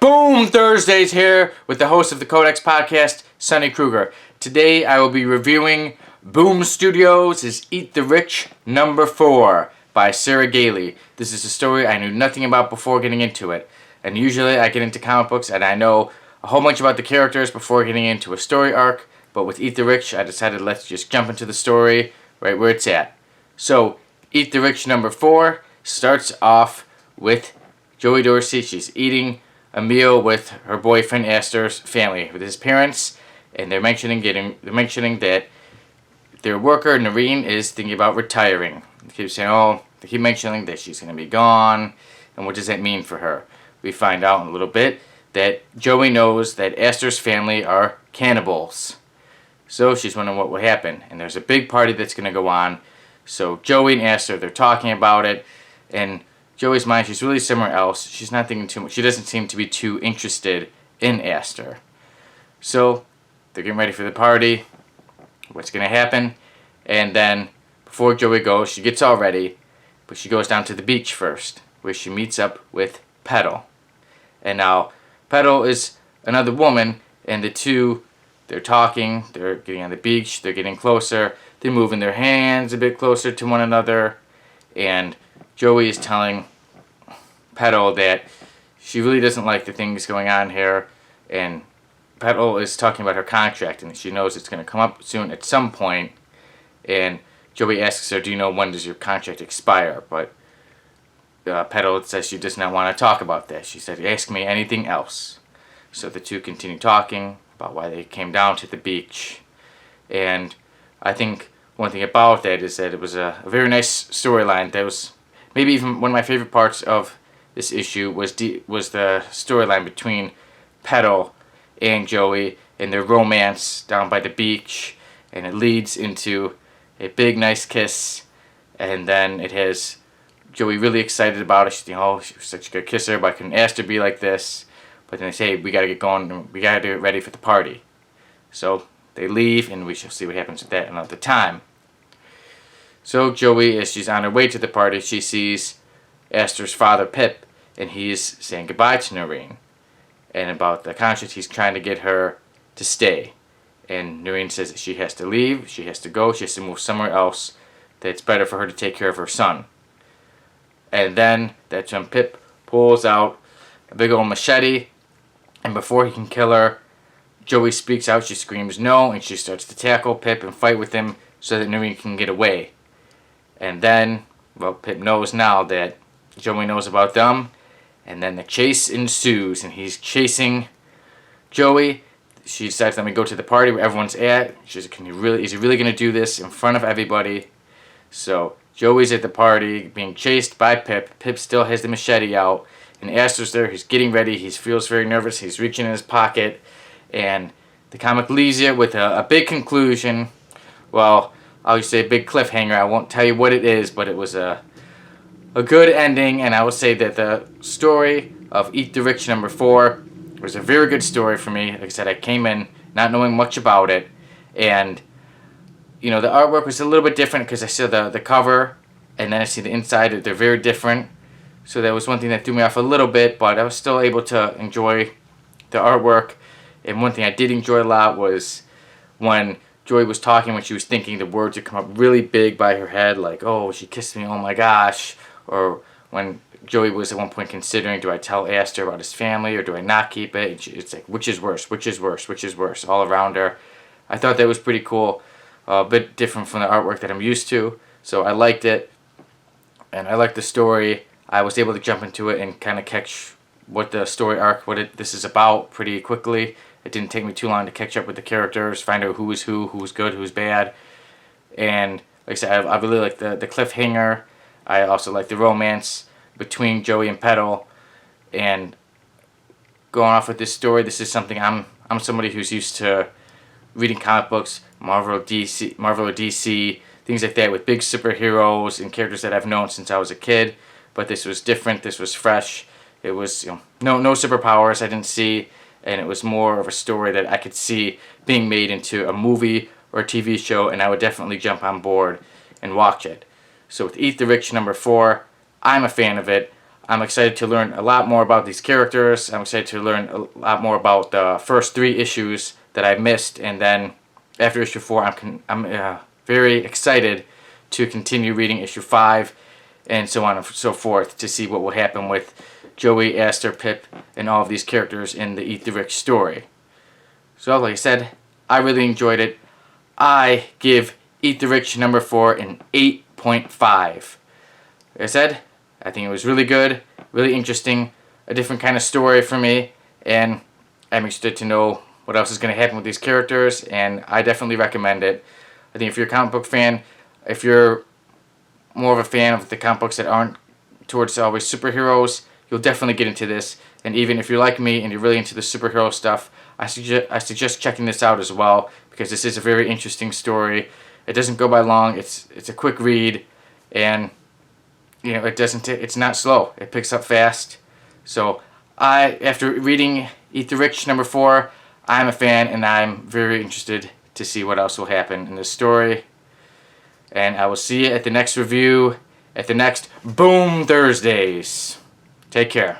Boom! Thursdays here with the host of the Codex podcast, Sonny Kruger. Today I will be reviewing Boom Studios' Eat the Rich number 4 by Sarah Gailey. This is a story I knew nothing about before getting into it. And usually I get into comic books and I know a whole bunch about the characters before getting into a story arc. But with Eat the Rich, I decided let's just jump into the story right where it's at. So, Eat the Rich number 4 starts off with Joey Dorsey. She's eating a meal with her boyfriend Astor's family, with his parents, and they're mentioning that their worker Narration is thinking about retiring. They keep mentioning that she's going to be gone, and what does that mean for her? We find out in a little bit that Joey knows that Astor's family are cannibals. So she's wondering what will happen, and there's a big party that's going to go on. So Joey and Astor, they're talking about it, and Joey's mind, she's really somewhere else. She's not thinking too much. She doesn't seem to be too interested in Astor. So they're getting ready for the party. What's going to happen? And then before Joey goes, she gets all ready, but she goes down to the beach first, where she meets up with Petal. And now Petal is another woman, and the two, they're talking. They're getting on the beach. They're getting closer. They're moving their hands a bit closer to one another, and Joey is telling Petal that she really doesn't like the things going on here, and Petal is talking about her contract, and she knows it's going to come up soon at some point, and Joey asks her, do you know when does your contract expire? But Petal says she does not want to talk about that. She said, ask me anything else. So the two continue talking about why they came down to the beach, and I think one thing about that is that it was a very nice storyline. That was maybe even one of my favorite parts of this issue was the storyline between Petal and Joey and their romance down by the beach, and it leads into a big nice kiss, and then it has Joey really excited about it. She's thinking, oh, she was such a good kisser, but couldn't Astor be like this? But then they say, we gotta get going, we gotta get ready for the party. So they leave, and we shall see what happens with that another time. So Joey, as she's on her way to the party, she sees Astor's father, Pip, and he's saying goodbye to Narration. And about the contract, he's trying to get her to stay. And Narration says that she has to leave, she has to go, she has to move somewhere else, that it's better for her to take care of her son. And then that's when Pip pulls out a big old machete, and before he can kill her, Joey speaks out, she screams no, and she starts to tackle Pip and fight with him so that Narration can get away. And then, well, Pip knows now that Joey knows about them, and then the chase ensues, and he's chasing Joey. She decides, let me go to the party where everyone's at. She's like, is he really going to do this in front of everybody? So Joey's at the party, being chased by Pip. Pip still has the machete out, and Astor's there. He's getting ready. He feels very nervous. He's reaching in his pocket, and the comic leaves you with a big conclusion. Well, I'll just say a big cliffhanger. I won't tell you what it is, but it was a good ending, and I would say that the story of Eat the Rich number 4 was a very good story for me. Like I said, I came in not knowing much about it, and the artwork was a little bit different because I saw the cover, and then I see the inside. They're very different, so that was one thing that threw me off a little bit, but I was still able to enjoy the artwork. And one thing I did enjoy a lot was when Joy was talking, when she was thinking, the words would come up really big by her head, like, oh, she kissed me, oh my gosh. Or when Joey was at one point considering, do I tell Astor about his family or do I not keep it? And it's like, which is worse, which is worse, which is worse, all around her. I thought that was pretty cool, a bit different from the artwork that I'm used to. So I liked it, and I liked the story. I was able to jump into it and kind of catch what the story arc, this is about pretty quickly. It didn't take me too long to catch up with the characters, find out who was who's good, who's bad. And like I said, I really like the cliffhanger. I also like the romance between Joey and Petal. And going off with this story, this is something I'm somebody who's used to reading comic books, Marvel or DC, things like that, with big superheroes and characters that I've known since I was a kid. But this was different. This was fresh. It was no superpowers I didn't see. And it was more of a story that I could see being made into a movie or a TV show, and I would definitely jump on board and watch it. So with Eat the Rich number 4, I'm a fan of it. I'm excited to learn a lot more about these characters. I'm excited to learn a lot more about the first 3 issues that I missed, and then after issue 4, I'm very excited to continue reading issue 5, and so on and so forth, to see what will happen with Joey, Astor, Pip, and all of these characters in the Eat the Rich story. So, like I said, I really enjoyed it. I give Eat the Rich number 4 an 8.5. Like I said, I think it was really good, really interesting, a different kind of story for me, and I'm interested to know what else is going to happen with these characters, and I definitely recommend it. I think if you're a comic book fan, if you're more of a fan of the comic books that aren't towards always superheroes, you'll definitely get into this. And even if you're like me and you're really into the superhero stuff, I suggest checking this out as well, because this is a very interesting story. It doesn't go by long. It's a quick read, and you know, it's not slow. It picks up fast. So after reading Eat the Rich number 4, I'm a fan, and I'm very interested to see what else will happen in this story. And I will see you at the next review, at the next Boom Thursdays. Take care.